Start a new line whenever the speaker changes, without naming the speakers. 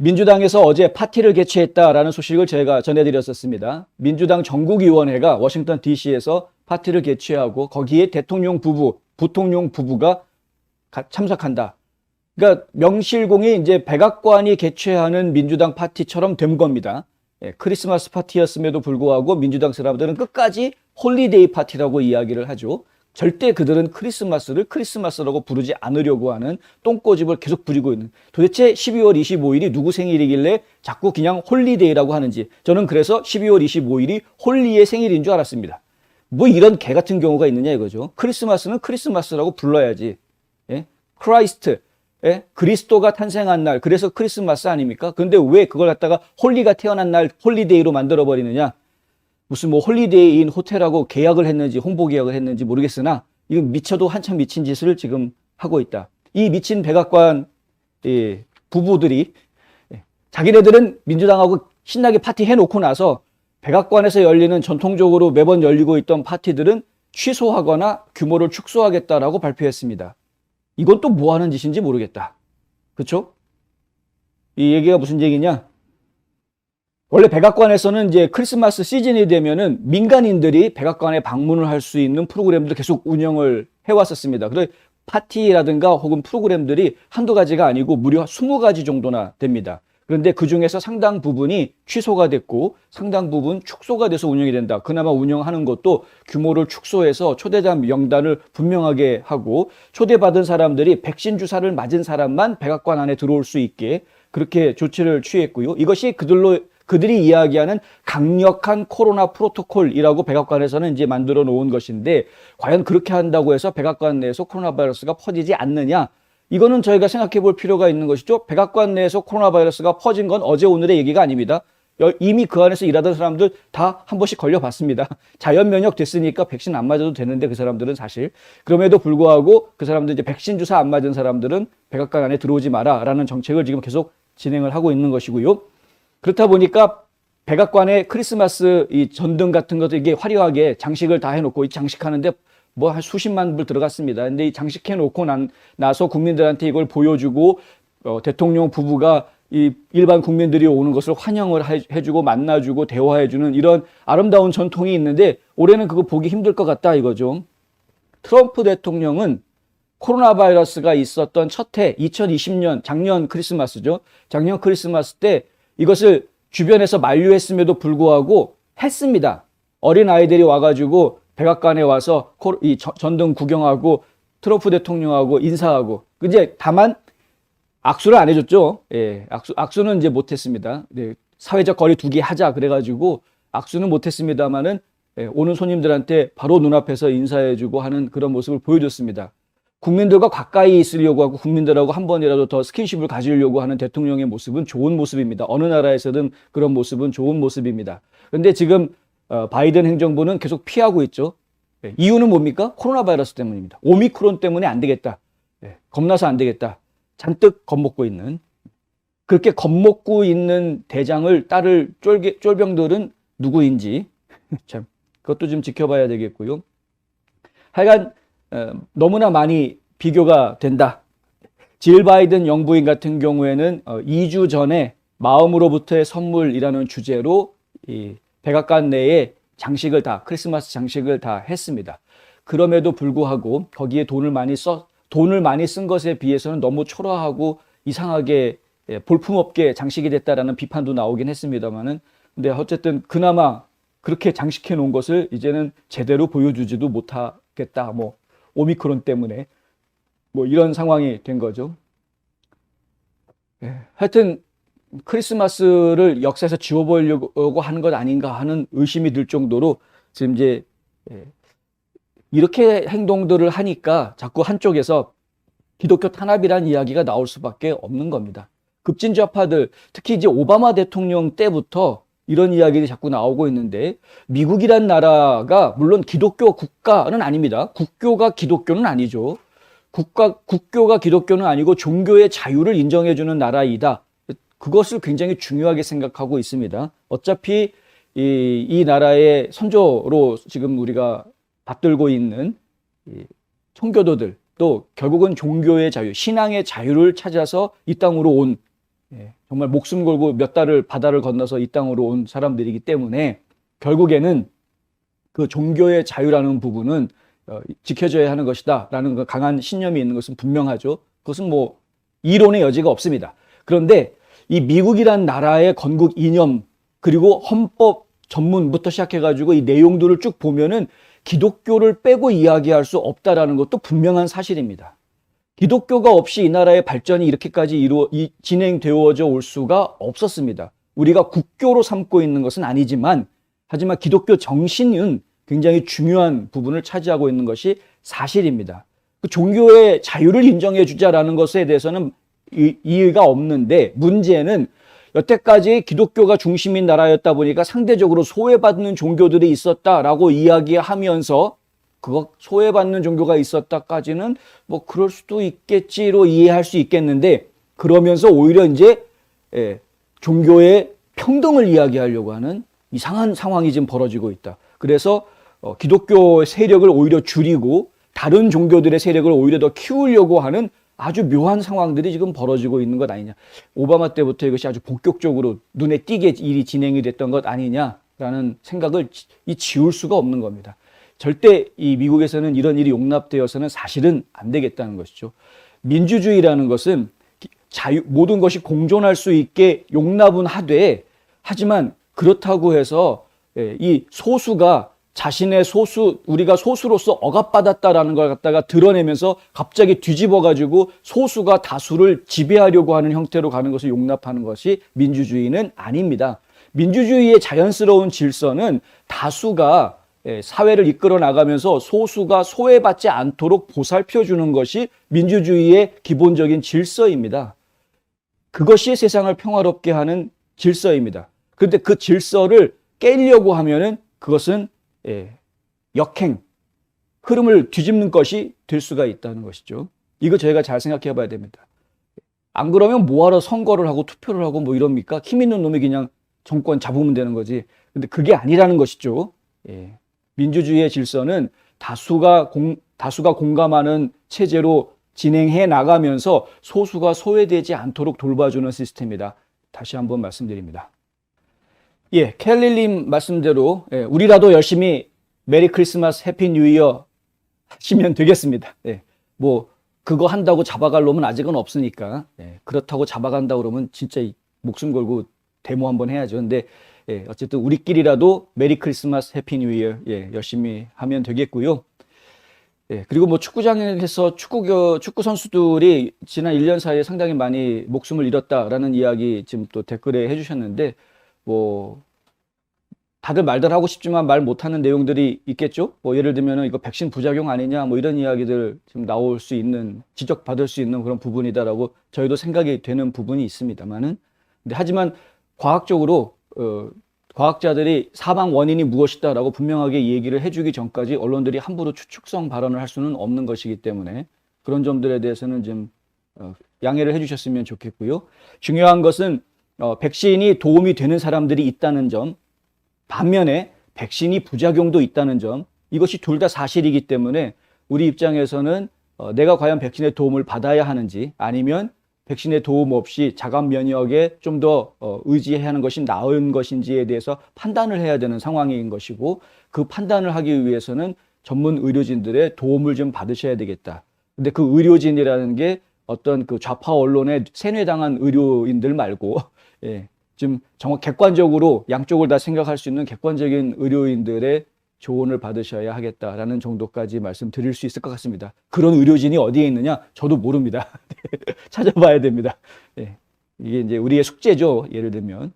민주당에서 어제 파티를 개최했다라는 소식을 제가 전해드렸었습니다. 민주당 전국위원회가 워싱턴 DC에서 파티를 개최하고 거기에 대통령 부부, 부통령 부부가 참석한다. 그러니까 명실공히 이제 백악관이 개최하는 민주당 파티처럼 된 겁니다. 크리스마스 파티였음에도 불구하고 민주당 사람들은 끝까지 홀리데이 파티라고 이야기를 하죠. 절대 그들은 크리스마스를 크리스마스라고 부르지 않으려고 하는 똥꼬집을 계속 부리고 있는, 도대체 12월 25일이 누구 생일이길래 자꾸 그냥 홀리데이라고 하는지, 저는 그래서 12월 25일이 홀리의 생일인 줄 알았습니다. 뭐 이런 개 같은 경우가 있느냐 이거죠. 크리스마스는 크리스마스라고 불러야지. 크라이스트, 그리스도가 탄생한 날, 그래서 크리스마스 아닙니까? 근데 왜 그걸 갖다가 홀리가 태어난 날 홀리데이로 만들어 버리느냐? 무슨 뭐 홀리데이인 호텔하고 계약을 했는지 홍보 계약을 했는지 모르겠으나 이건 미쳐도 한참 미친 짓을 지금 하고 있다. 이 미친 백악관 부부들이 자기네들은 민주당하고 신나게 파티 해놓고 나서 백악관에서 열리는 전통적으로 매번 열리고 있던 파티들은 취소하거나 규모를 축소하겠다라고 발표했습니다. 이건 또 뭐 하는 짓인지 모르겠다. 그렇죠? 이 얘기가 무슨 얘기냐? 원래 백악관에서는 이제 크리스마스 시즌이 되면은 민간인들이 백악관에 방문을 할 수 있는 프로그램들 계속 운영을 해왔었습니다. 그래서 파티라든가 혹은 프로그램들이 한두 가지가 아니고 무려 20가지 정도나 됩니다. 그런데 그 중에서 상당 부분이 취소가 됐고 상당 부분 축소가 돼서 운영이 된다. 그나마 운영하는 것도 규모를 축소해서 초대자 명단을 분명하게 하고 초대받은 사람들이 백신 주사를 맞은 사람만 백악관 안에 들어올 수 있게 그렇게 조치를 취했고요. 이것이 그들이 이야기하는 강력한 코로나 프로토콜이라고 백악관에서는 이제 만들어 놓은 것인데, 과연 그렇게 한다고 해서 백악관 내에서 코로나 바이러스가 퍼지지 않느냐? 이거는 저희가 생각해 볼 필요가 있는 것이죠. 백악관 내에서 코로나 바이러스가 퍼진 건 어제 오늘의 얘기가 아닙니다. 이미 그 안에서 일하던 사람들 다 한 번씩 걸려봤습니다. 자연 면역 됐으니까 백신 안 맞아도 되는데 그 사람들은 사실. 그럼에도 불구하고 그 사람들 이제 백신 주사 안 맞은 사람들은 백악관 안에 들어오지 마라라는 정책을 지금 계속 진행을 하고 있는 것이고요. 그렇다 보니까 백악관에 크리스마스 이 전등 같은 것도 이게 화려하게 장식을 다 해놓고, 이 장식하는데 뭐 한 수십만 불 들어갔습니다. 근데 이 장식해놓고 나서 국민들한테 이걸 보여주고 대통령 부부가 이 일반 국민들이 오는 것을 환영을 해주고 만나주고 대화해주는 이런 아름다운 전통이 있는데 올해는 그거 보기 힘들 것 같다 이거죠. 트럼프 대통령은 코로나 바이러스가 있었던 첫 해 2020년 작년 크리스마스죠. 작년 크리스마스 때 이것을 주변에서 만류했음에도 불구하고 했습니다. 어린 아이들이 와가지고 백악관에 와서 이 전등 구경하고 트럼프 대통령하고 인사하고, 이제 다만 악수를 안 해줬죠. 예, 악수는 이제 못했습니다. 네, 사회적 거리 두기 하자 그래가지고 악수는 못했습니다만은 오는 손님들한테 바로 눈앞에서 인사해주고 하는 그런 모습을 보여줬습니다. 국민들과 가까이 있으려고 하고 국민들하고 한 번이라도 더 스킨십을 가지려고 하는 대통령의 모습은 좋은 모습입니다. 어느 나라에서든 그런 모습은 좋은 모습입니다. 그런데 지금 바이든 행정부는 계속 피하고 있죠. 이유는 뭡니까? 코로나 바이러스 때문입니다. 오미크론 때문에 안 되겠다. 겁나서 안 되겠다. 잔뜩 겁먹고 있는, 그렇게 겁먹고 있는 대장을 따를 쫄병들은 누구인지 참 그것도 좀 지켜봐야 되겠고요. 하여간 너무나 많이 비교가 된다. 질 바이든 영부인 같은 경우에는 2주 전에 마음으로부터의 선물이라는 주제로 이 백악관 내에 크리스마스 장식을 다 했습니다. 그럼에도 불구하고 거기에 돈을 많이 쓴 것에 비해서는 너무 초라하고 이상하게 볼품없게 장식이 됐다라는 비판도 나오긴 했습니다만은, 근데 어쨌든 그나마 그렇게 장식해 놓은 것을 이제는 제대로 보여주지도 못하겠다. 뭐 오미크론 때문에 뭐 이런 상황이 된 거죠. 하여튼 크리스마스를 역사에서 지워버리려고 하는 것 아닌가 하는 의심이 들 정도로 지금 이제 이렇게 행동들을 하니까 자꾸 한쪽에서 기독교 탄압이라는 이야기가 나올 수밖에 없는 겁니다. 급진좌파들, 특히 이제 오바마 대통령 때부터 이런 이야기들이 자꾸 나오고 있는데, 미국이란 나라가 물론 기독교 국가는 아닙니다. 국교가 기독교는 아니죠. 국교가 기독교는 아니고 종교의 자유를 인정해주는 나라이다. 그것을 굉장히 중요하게 생각하고 있습니다. 어차피 이 나라의 선조로 지금 우리가 받들고 있는 청교도들, 또 결국은 종교의 자유, 신앙의 자유를 찾아서 이 땅으로 온 정말 목숨 걸고 몇 달을 바다를 건너서 이 땅으로 온 사람들이기 때문에 결국에는 그 종교의 자유라는 부분은 지켜져야 하는 것이다 라는 그 강한 신념이 있는 것은 분명하죠. 그것은 뭐 이론의 여지가 없습니다. 그런데 이 미국이란 나라의 건국 이념 그리고 헌법 전문부터 시작해가지고 이 내용들을 쭉 보면은 기독교를 빼고 이야기할 수 없다라는 것도 분명한 사실입니다. 기독교가 없이 이 나라의 발전이 이렇게까지 진행되어져 올 수가 없었습니다. 우리가 국교로 삼고 있는 것은 아니지만 하지만 기독교 정신은 굉장히 중요한 부분을 차지하고 있는 것이 사실입니다. 그 종교의 자유를 인정해 주자라는 것에 대해서는 이의가 없는데 문제는 여태까지 기독교가 중심인 나라였다 보니까 상대적으로 소외받는 종교들이 있었다라고 이야기하면서 그거 소외받는 종교가 있었다까지는 뭐 그럴 수도 있겠지로 이해할 수 있겠는데 그러면서 오히려 이제 종교의 평등을 이야기하려고 하는 이상한 상황이 지금 벌어지고 있다. 그래서 기독교 세력을 오히려 줄이고 다른 종교들의 세력을 오히려 더 키우려고 하는 아주 묘한 상황들이 지금 벌어지고 있는 것 아니냐. 오바마 때부터 이것이 아주 본격적으로 눈에 띄게 일이 진행이 됐던 것 아니냐라는 생각을 지울 수가 없는 겁니다. 절대 이 미국에서는 이런 일이 용납되어서는 사실은 안 되겠다는 것이죠. 민주주의라는 것은 모든 것이 공존할 수 있게 용납은 하되 하지만 그렇다고 해서 이 소수가 자신의 우리가 소수로서 억압받았다라는 걸 갖다가 드러내면서 갑자기 뒤집어가지고 소수가 다수를 지배하려고 하는 형태로 가는 것을 용납하는 것이 민주주의는 아닙니다. 민주주의의 자연스러운 질서는 다수가 사회를 이끌어 나가면서 소수가 소외받지 않도록 보살펴 주는 것이 민주주의의 기본적인 질서입니다. 그것이 세상을 평화롭게 하는 질서입니다. 그런데 그 질서를 깨려고 하면은 그것은 역행, 흐름을 뒤집는 것이 될 수가 있다는 것이죠. 이거 저희가 잘 생각해 봐야 됩니다. 안 그러면 뭐하러 선거를 하고 투표를 하고 뭐 이럽니까? 힘 있는 놈이 그냥 정권 잡으면 되는 거지. 근데 그게 아니라는 것이죠. 민주주의의 질서는 다수가 공감하는 체제로 진행해 나가면서 소수가 소외되지 않도록 돌봐주는 시스템이다. 다시 한번 말씀드립니다. 켈리님 말씀대로 우리라도 열심히 메리 크리스마스 해피 뉴 이어 하시면 되겠습니다. 뭐 그거 한다고 잡아갈 놈은 아직은 없으니까 그렇다고 잡아간다 그러면 진짜 목숨 걸고 데모 한번 해야죠. 근데 어쨌든 우리끼리라도 메리 크리스마스 해피 뉴 이어 열심히 하면 되겠고요. 그리고 뭐 축구장에서 축구 선수들이 지난 1년 사이에 상당히 많이 목숨을 잃었다라는 이야기 지금 또 댓글에 해주셨는데 뭐 다들 말들 하고 싶지만 말 못하는 내용들이 있겠죠. 뭐 예를 들면은 이거 백신 부작용 아니냐 뭐 이런 이야기들 지금 나올 수 있는 지적받을 수 있는 그런 부분이다라고 저희도 생각이 되는 부분이 있습니다만은 근데 하지만 과학적으로 과학자들이 사망 원인이 무엇이다라고 분명하게 얘기를 해주기 전까지 언론들이 함부로 추측성 발언을 할 수는 없는 것이기 때문에 그런 점들에 대해서는 좀 양해를 해주셨으면 좋겠고요. 중요한 것은 백신이 도움이 되는 사람들이 있다는 점, 반면에 백신이 부작용도 있다는 점, 이것이 둘 다 사실이기 때문에 우리 입장에서는 내가 과연 백신의 도움을 받아야 하는지 아니면 백신의 도움 없이 자가 면역에 좀 더 의지해야 하는 것이 나은 것인지에 대해서 판단을 해야 되는 상황인 것이고 그 판단을 하기 위해서는 전문 의료진들의 도움을 좀 받으셔야 되겠다. 근데 그 의료진이라는 게 어떤 그 좌파 언론에 세뇌당한 의료인들 말고 좀 정말 객관적으로 양쪽을 다 생각할 수 있는 객관적인 의료인들의 조언을 받으셔야 하겠다라는 정도까지 말씀드릴 수 있을 것 같습니다. 그런 의료진이 어디에 있느냐? 저도 모릅니다. 찾아봐야 됩니다. 이게 이제 우리의 숙제죠. 예를 들면.